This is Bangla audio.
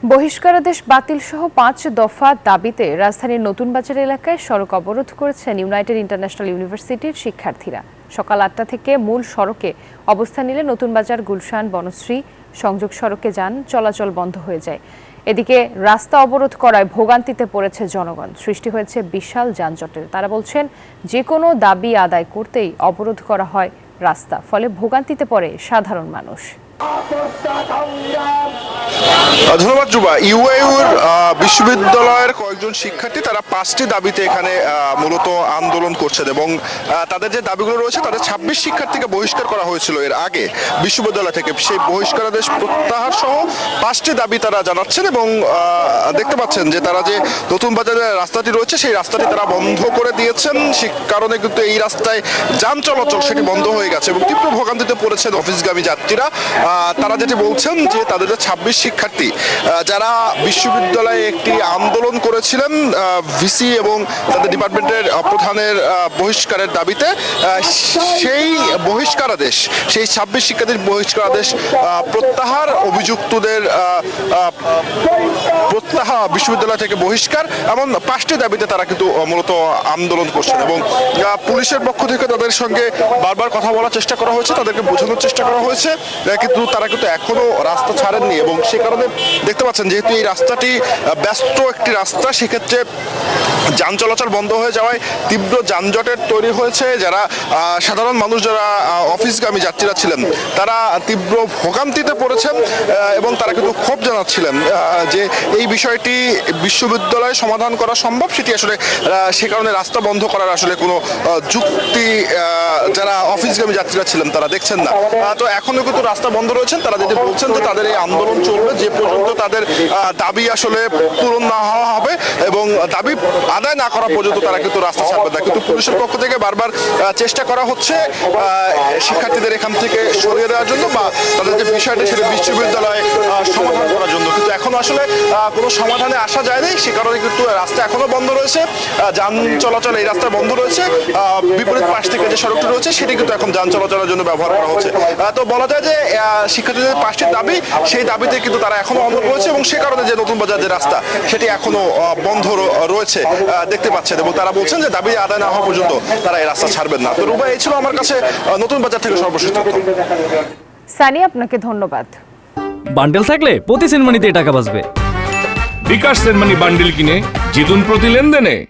বহিষ্কারাদেশ বাতিল সহ ৫ দফা দাবিতে রাজধানীর নতুন বাজার এলাকায় সড়ক অবরোধ করেছেন ইউনাইটেড ইন্টারন্যাশনাল ইউনিভার্সিটির শিক্ষার্থীরা। সকাল ৮টা থেকে মূল সড়কে অবস্থান নিলে নতুন বাজার, গুলশান, বনশ্রী সংযোগ সড়কে যান চলাচল বন্ধ হয়ে যায়। এদিকে রাস্তা অবরোধ করায় ভোগান্তিতে পড়েছে জনগণ, সৃষ্টি হয়েছে বিশাল যানজটের। তারা বলছেন, যে কোনো দাবি আদায় করতেই অবরোধ করা হয় রাস্তা, ফলে ভোগান্তিতে পড়ে সাধারণ মানুষ। ধন্যবাদ জুবা। ইউআইউর বিশ্ববিদ্যালয়ের কয়েকজন শিক্ষার্থী তারা 5টি দাবিতে এখানে মূলত আন্দোলন করছেন এবং তাদের যে দাবিগুলো রয়েছে, তাদের 26 শিক্ষার্থীকে বহিষ্কার করা হয়েছিল এর আগে বিশ্ববিদ্যালয় থেকে। সেই বহিষ্কারাদেশ প্রত্যাহার সহ 5টি দাবি তারা জানাচ্ছেন এবং দেখতে পাচ্ছেন যে তারা যে নতুন বাজারের রাস্তাটি রয়েছে সেই রাস্তাটি তারা বন্ধ করে দিয়েছেন। সে কারণে কিন্তু এই রাস্তায় যান চলাচল সেটি বন্ধ হয়ে গেছে এবং তীব্র ভোগান্তিতে পড়েছেন অফিসগামী যাত্রীরা। তারা যেটি বলছেন যে তাদের 26 শিক্ষার্থী যারা বিশ্ববিদ্যালয়ে একটি আন্দোলন করেছিলেন ভিসি এবং তাদের ডিপার্টমেন্টের প্রধানের বহিষ্কারের দাবিতে, সেই বহিষ্কারাদেশ, সেই 26 শিক্ষার্থীর বহিষ্কারাদেশ প্রত্যাহার, অভিযুক্তদের প্রত্যাহার, বিশ্ববিদ্যালয় থেকে বহিষ্কার, এমন 5টি দাবিতে তারা কিন্তু মূলত আন্দোলন করছেন এবং পুলিশের পক্ষ থেকে তাদের সঙ্গে বারবার কথা বলার চেষ্টা করা হয়েছে, তাদেরকে বোঝানোর চেষ্টা করা হয়েছে, কিন্তু তারা কিন্তু এখনো রাস্তা ছাড়েননি এবং সে কারণে দেখতে পাচ্ছেন যেহেতু এই রাস্তাটি ব্যস্ত একটি রাস্তা, সেক্ষেত্রে যান চলাচল বন্ধ হয়ে যাওয়ায় তীব্র যানজটের তৈরি হয়েছে। যারা সাধারণ মানুষ, যারা অফিসগামী যাত্রীরা ছিলেন, তারা তীব্র ভোগান্তিতে পড়েছেন এবং তারা কিন্তু ক্ষোভ জানাচ্ছিলেন যে এই বিষয়টি বিশ্ববিদ্যালয়ে সমাধান করা সম্ভব, সেটি আসলে সে কারণে রাস্তা বন্ধ করার আসলে কোনো যুক্তি যারা অফিসগামী যাত্রীরা ছিলেন তারা দেখছেন না। তো এখনো কিন্তু রাস্তা বন্ধ রয়েছেন। তারা যেটি বলছেন যে তাদের এই আন্দোলন চলবে যে পর্যন্ত তাদের দাবি আসলে পূরণ না হওয়া হবে এবং দাবি আদায় না করা পর্যন্ত তারা কিন্তু রাস্তা ছাড়বে না। কিন্তু পুলিশের পক্ষ থেকে বারবার চেষ্টা করা হচ্ছে শিক্ষার্থীদের এখান থেকে সরিয়ে দেওয়ার জন্য বা তাদের যে বিষয়টি সেটা বিশ্ববিদ্যালয়ে সমাধান করার জন্য, কিন্তু এখন আসলে কোনো সমাধানে আসা যায়নি। সে কারণে কিন্তু রাস্তা এখনো বন্ধ রয়েছে, যান চলাচল এই রাস্তায় বন্ধ রয়েছে। বিপরীত পাশ থেকে যে সড়কটি রয়েছে সেটি কিন্তু এখন যান চলাচলের জন্য ব্যবহার করা হচ্ছে। তো বলা যায় যে শিক্ষার্থীদের 5টি দাবি, সেই দাবিতে কিন্তু তারা এখনো অনড় রয়েছে এবং সে কারণে যে নতুন বাজার যে রাস্তা সেটি এখনো বন্ধ রয়েছে দেখতে পাচ্ছেন এবং তারা বলছেন যে দাবি আদায় না হওয়া পর্যন্ত তারা এই রাস্তা ছাড়বেন না। তো রুবা, এই ছিল আমার কাছে নতুন বাজার থেকে সর্বশেষ তথ্য। সানি, আপনাকে ধন্যবাদ। বান্ডেল থাকলে প্রতি সেনমানিতে টাকা বাঁচবে। বিকাশ সেনমানি বান্ডেল কিনে জিতুন প্রতি লেনদেনে।